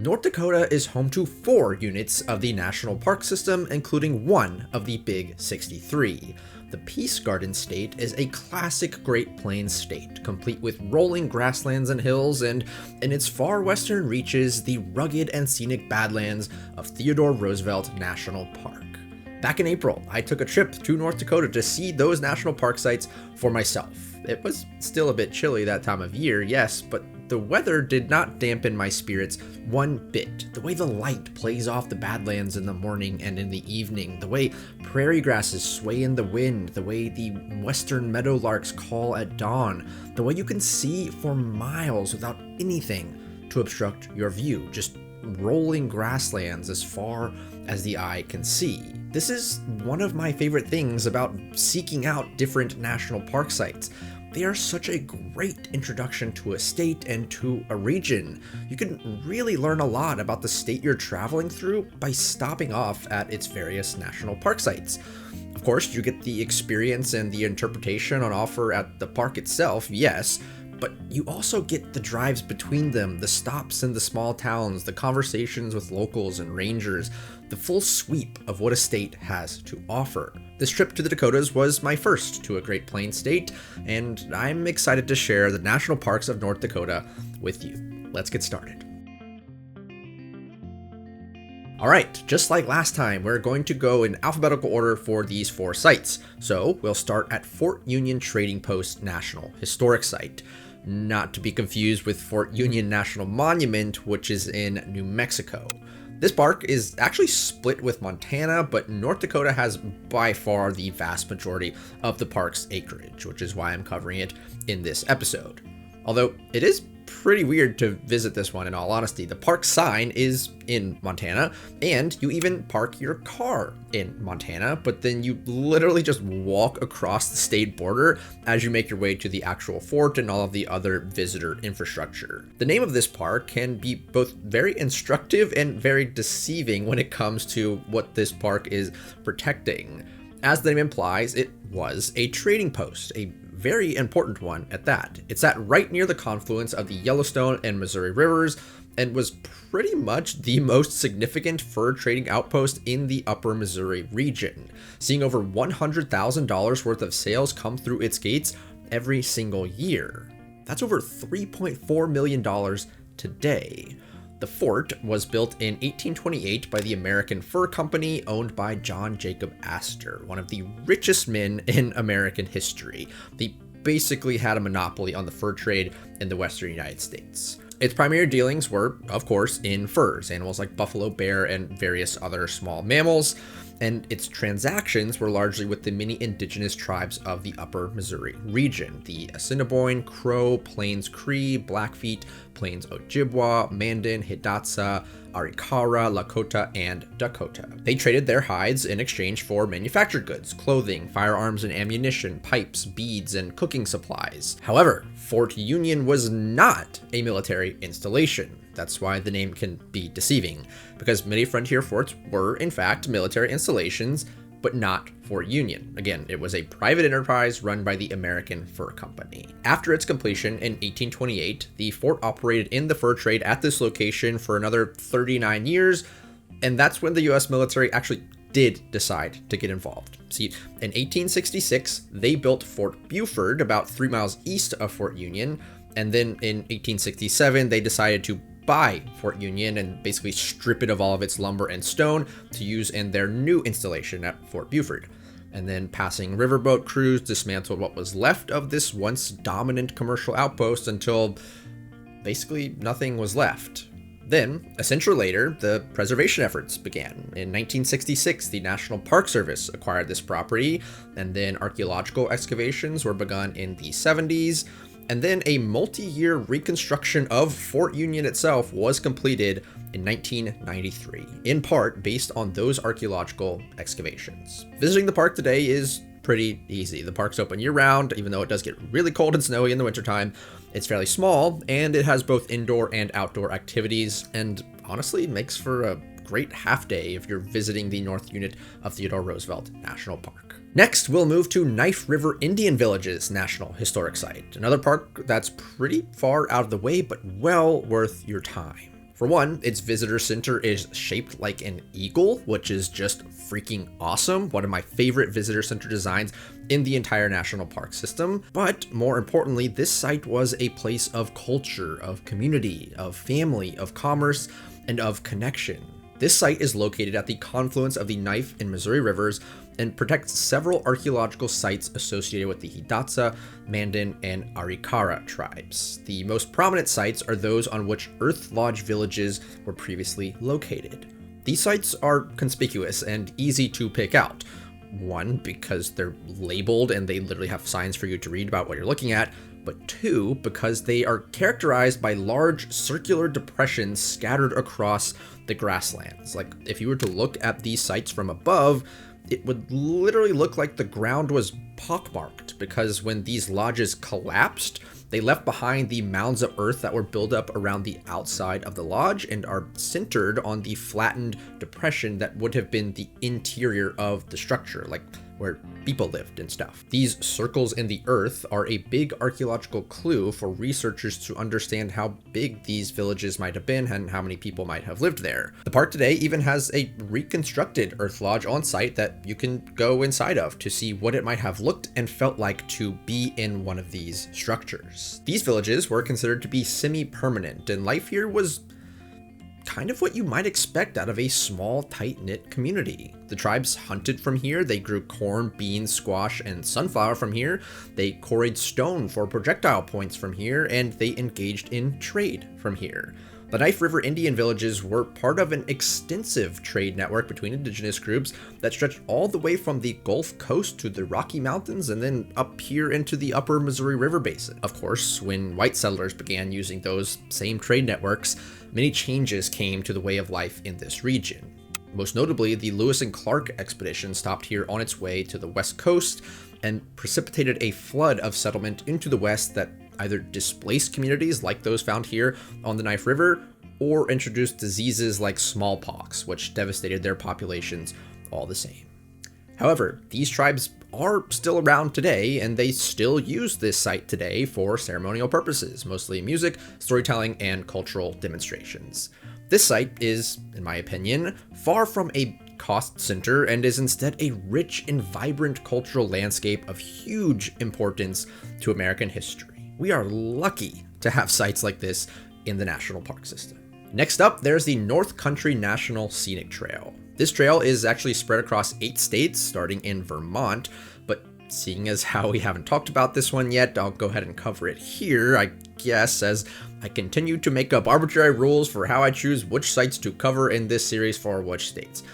North Dakota is home to 4 units of the national park system, including one of the Big 63. The Peace Garden State is a classic Great Plains state, complete with rolling grasslands and hills, and in its far western reaches, the rugged and scenic Badlands of Theodore Roosevelt National Park. Back in April, I took a trip to North Dakota to see those national park sites for myself. It was still a bit chilly that time of year, yes, but the weather did not dampen my spirits one bit. The way the light plays off the Badlands in the morning and in the evening, the way prairie grasses sway in the wind, the way the western meadowlarks call at dawn, the way you can see for miles without anything to obstruct your view, just rolling grasslands as far as the eye can see. This is one of my favorite things about seeking out different national park sites. They are such a great introduction to a state and to a region. You can really learn a lot about the state you're traveling through by stopping off at its various national park sites. Of course, you get the experience and the interpretation on offer at the park itself, yes, but you also get the drives between them, the stops in the small towns, the conversations with locals and rangers, the full sweep of what a state has to offer. This trip to the Dakotas was my first to a Great Plains state, and I'm excited to share the national parks of North Dakota with you. Let's get started. Alright, just like last time, we're going to go in alphabetical order for these 4 sites. So we'll start at Fort Union Trading Post National Historic Site. Not to be confused with Fort Union National Monument, which is in New Mexico. This park is actually split with Montana, but North Dakota has by far the vast majority of the park's acreage, which is why I'm covering it in this episode. Although it is pretty weird to visit this one in all honesty. The park sign is in Montana, and you even park your car in Montana, but then you literally just walk across the state border as you make your way to the actual fort and all of the other visitor infrastructure. The name of this park can be both very instructive and very deceiving when it comes to what this park is protecting. As the name implies, it was a trading post, a very important one at that. It's sat right near the confluence of the Yellowstone and Missouri rivers and was pretty much the most significant fur trading outpost in the upper Missouri region, seeing over $100,000 worth of sales come through its gates every single year. That's over $3.4 million today. The fort was built in 1828 by the American Fur Company, owned by John Jacob Astor, one of the richest men in American history. They basically had a monopoly on the fur trade in the western United States. Its primary dealings were, of course, in furs, animals like buffalo, bear, and various other small mammals, and its transactions were largely with the many indigenous tribes of the upper Missouri region, the Assiniboine, Crow, Plains Cree, Blackfeet, Plains Ojibwa, Mandan, Hidatsa, Arikara, Lakota, and Dakota. They traded their hides in exchange for manufactured goods, clothing, firearms and ammunition, pipes, beads, and cooking supplies. However, Fort Union was not a military installation. That's why the name can be deceiving, because many frontier forts were, in fact, military installations, but not Fort Union. Again, it was a private enterprise run by the American Fur Company. After its completion in 1828, the fort operated in the fur trade at this location for another 39 years, and that's when the US military actually did decide to get involved. See, in 1866, they built Fort Buford about 3 miles east of Fort Union, and then in 1867, they decided to buy Fort Union and basically strip it of all of its lumber and stone to use in their new installation at Fort Buford. And then passing riverboat crews dismantled what was left of this once dominant commercial outpost until basically nothing was left. Then, a century later, the preservation efforts began. In 1966, the National Park Service acquired this property, and then archaeological excavations were begun in the 70s. And then a multi-year reconstruction of Fort Union itself was completed in 1993, in part based on those archaeological excavations. Visiting the park today is pretty easy. The park's open year-round, even though it does get really cold and snowy in the wintertime. It's fairly small, and it has both indoor and outdoor activities, and honestly makes for a great half day if you're visiting the North Unit of Theodore Roosevelt National Park. Next, we'll move to Knife River Indian Villages National Historic Site, another park that's pretty far out of the way, but well worth your time. For one, its visitor center is shaped like an eagle, which is just freaking awesome. One of my favorite visitor center designs in the entire national park system. But more importantly, this site was a place of culture, of community, of family, of commerce, and of connection. This site is located at the confluence of the Knife and Missouri rivers and protects several archaeological sites associated with the Hidatsa, Mandan, and Arikara tribes. The most prominent sites are those on which Earth Lodge villages were previously located. These sites are conspicuous and easy to pick out. One, because they're labeled and they literally have signs for you to read about what you're looking at, but two, because they are characterized by large circular depressions scattered across the grasslands. Like, if you were to look at these sites from above, it would literally look like the ground was pockmarked, because when these lodges collapsed, they left behind the mounds of earth that were built up around the outside of the lodge and are centered on the flattened depression that would have been the interior of the structure, like where people lived and stuff. These circles in the earth are a big archaeological clue for researchers to understand how big these villages might have been and how many people might have lived there. The park today even has a reconstructed earth lodge on site that you can go inside of to see what it might have looked and felt like to be in one of these structures. These villages were considered to be semi-permanent, and life here was kind of what you might expect out of a small, tight-knit community. The tribes hunted from here, they grew corn, beans, squash, and sunflower from here, they quarried stone for projectile points from here, and they engaged in trade from here. The Knife River Indian villages were part of an extensive trade network between indigenous groups that stretched all the way from the Gulf Coast to the Rocky Mountains and then up here into the upper Missouri River basin. Of course, when white settlers began using those same trade networks, many changes came to the way of life in this region. Most notably, the Lewis and Clark expedition stopped here on its way to the west coast and precipitated a flood of settlement into the west that either displaced communities like those found here on the Knife River or introduced diseases like smallpox, which devastated their populations all the same. However, these tribes are still around today, and they still use this site today for ceremonial purposes, mostly music, storytelling, and cultural demonstrations. This site is, in my opinion, far from a cost center and is instead a rich and vibrant cultural landscape of huge importance to American history. We are lucky to have sites like this in the national park system. Next up, there's the North Country National Scenic Trail. This trail is actually spread across 8 states, starting in Vermont, but seeing as how we haven't talked about this one yet, I'll go ahead and cover it here, I guess, as I continue to make up arbitrary rules for how I choose which sites to cover in this series for which states.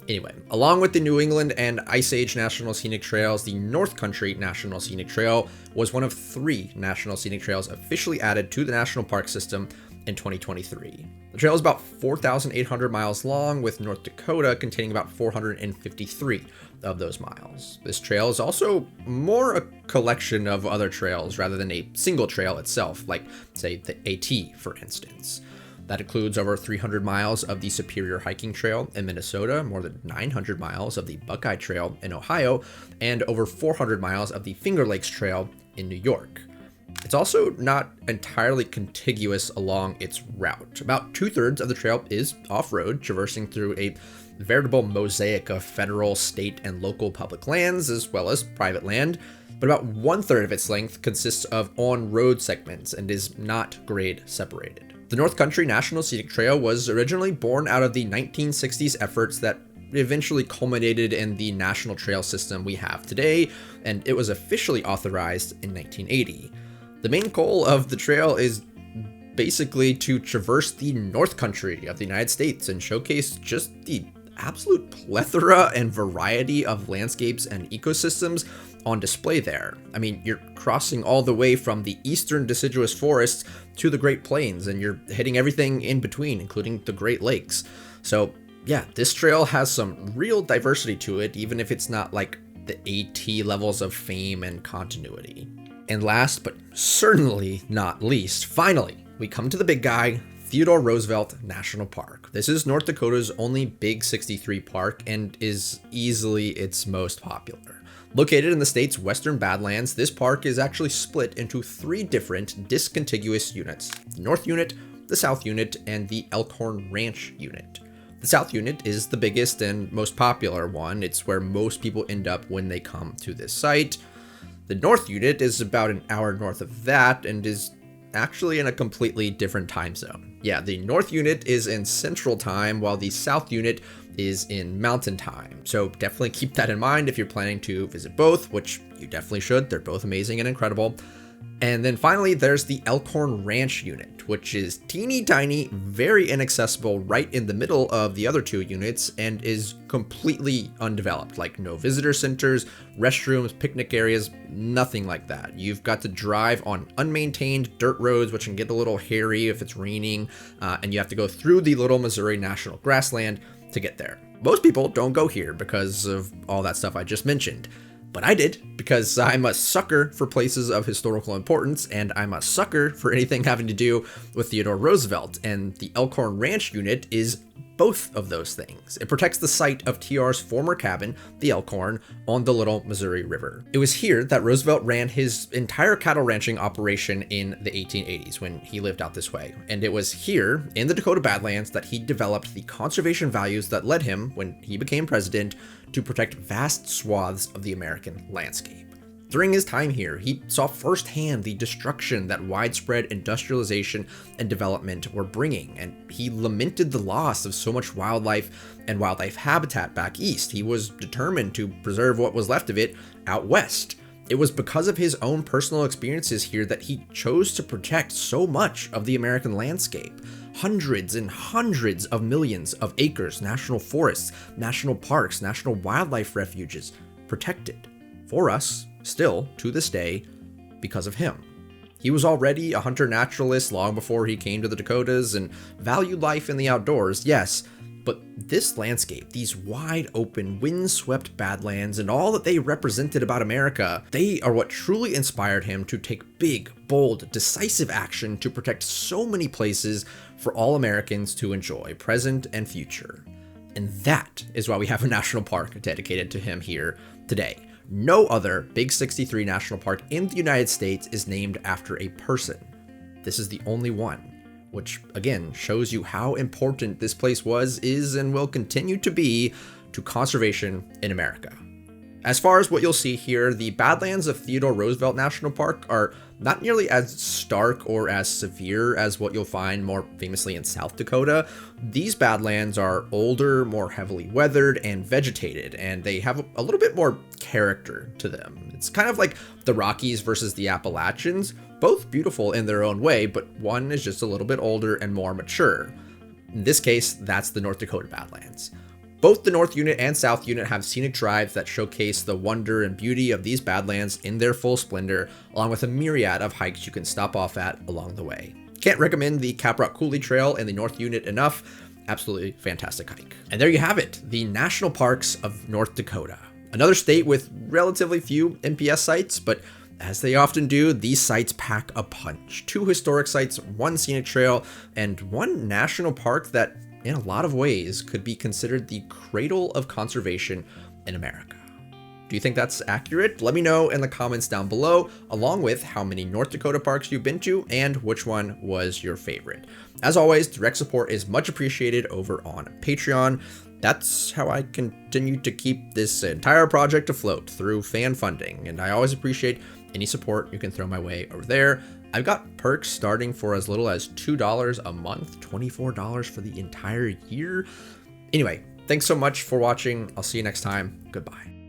Anyway, along with the New England and Ice Age National Scenic Trails, the North Country National Scenic Trail was one of 3 National Scenic Trails officially added to the national park system in 2023. The trail is about 4,800 miles long, with North Dakota containing about 453 of those miles. This trail is also more a collection of other trails rather than a single trail itself, like, say, the AT, for instance. That includes over 300 miles of the Superior Hiking Trail in Minnesota, more than 900 miles of the Buckeye Trail in Ohio, and over 400 miles of the Finger Lakes Trail in New York. It's also not entirely contiguous along its route. About 2/3 of the trail is off-road, traversing through a veritable mosaic of federal, state, and local public lands, as well as private land, but about 1/3 of its length consists of on-road segments and is not grade separated. The North Country National Scenic Trail was originally born out of the 1960s efforts that eventually culminated in the national trail system we have today, and it was officially authorized in 1980. The main goal of the trail is basically to traverse the North Country of the United States and showcase just the absolute plethora and variety of landscapes and ecosystems on display there. I mean, you're crossing all the way from the eastern deciduous forests to the Great Plains, and you're hitting everything in between, including the Great Lakes. So yeah, this trail has some real diversity to it, even if it's not like the AT levels of fame and continuity. And last, but certainly not least, finally, we come to the big guy, Theodore Roosevelt National Park. This is North Dakota's only Big 63 park and is easily its most popular. Located in the state's western Badlands, this park is actually split into 3 different discontiguous units: the North Unit, the South Unit, and the Elkhorn Ranch Unit. The South Unit is the biggest and most popular one. It's where most people end up when they come to this site. The North Unit is about an hour north of that and is actually in a completely different time zone. Yeah, the North Unit is in Central Time while the South Unit is in Mountain Time. So definitely keep that in mind if you're planning to visit both, which you definitely should. They're both amazing and incredible. And then finally, there's the Elkhorn Ranch Unit, which is teeny tiny, very inaccessible right in the middle of the other two units and is completely undeveloped, like no visitor centers, restrooms, picnic areas, nothing like that. You've got to drive on unmaintained dirt roads, which can get a little hairy if it's raining, and you have to go through the Little Missouri National Grassland to get there. Most people don't go here because of all that stuff I just mentioned. But I did, because I'm a sucker for places of historical importance, and I'm a sucker for anything having to do with Theodore Roosevelt, and the Elkhorn Ranch Unit is both of those things. It protects the site of TR's former cabin, the Elkhorn, on the Little Missouri River. It was here that Roosevelt ran his entire cattle ranching operation in the 1880s when he lived out this way. And it was here, in the Dakota Badlands, that he developed the conservation values that led him, when he became president, to protect vast swaths of the American landscape. During his time here, he saw firsthand the destruction that widespread industrialization and development were bringing, and he lamented the loss of so much wildlife and wildlife habitat back east. He was determined to preserve what was left of it out west. It was because of his own personal experiences here that he chose to protect so much of the American landscape. Hundreds and hundreds of millions of acres, national forests, national parks, national wildlife refuges protected for us, still to this day, because of him. He was already a hunter-naturalist long before he came to the Dakotas and valued life in the outdoors, yes, but this landscape, these wide open, wind-swept badlands, and all that they represented about America, they are what truly inspired him to take big, bold, decisive action to protect so many places for all Americans to enjoy, present and future. And that is why we have a national park dedicated to him here today. No other Big 63 national park in the United States is named after a person. This is the only one, which again shows you how important this place was, is, and will continue to be to conservation in America. As far as what you'll see here, the Badlands of Theodore Roosevelt National Park are not nearly as stark or as severe as what you'll find more famously in South Dakota. These Badlands are older, more heavily weathered and vegetated, and they have a little bit more character to them. It's kind of like the Rockies versus the Appalachians, both beautiful in their own way, but one is just a little bit older and more mature. In this case, that's the North Dakota Badlands. Both the North Unit and South Unit have scenic drives that showcase the wonder and beauty of these Badlands in their full splendor, along with a myriad of hikes you can stop off at along the way. Can't recommend the Caprock Coulee Trail in the North Unit enough. Absolutely fantastic hike. And there you have it, the National Parks of North Dakota. Another state with relatively few NPS sites, but as they often do, these sites pack a punch. 2 historic sites, 1 scenic trail, and 1 national park that in a lot of ways could be considered the cradle of conservation in America. Do you think that's accurate? Let me know in the comments down below, along with how many North Dakota parks you've been to and which one was your favorite. As always, direct support is much appreciated over on Patreon. That's how I continue to keep this entire project afloat, through fan funding, and I always appreciate any support you can throw my way over there. I've got perks starting for as little as $2 a month, $24 for the entire year. Anyway, thanks so much for watching. I'll see you next time. Goodbye.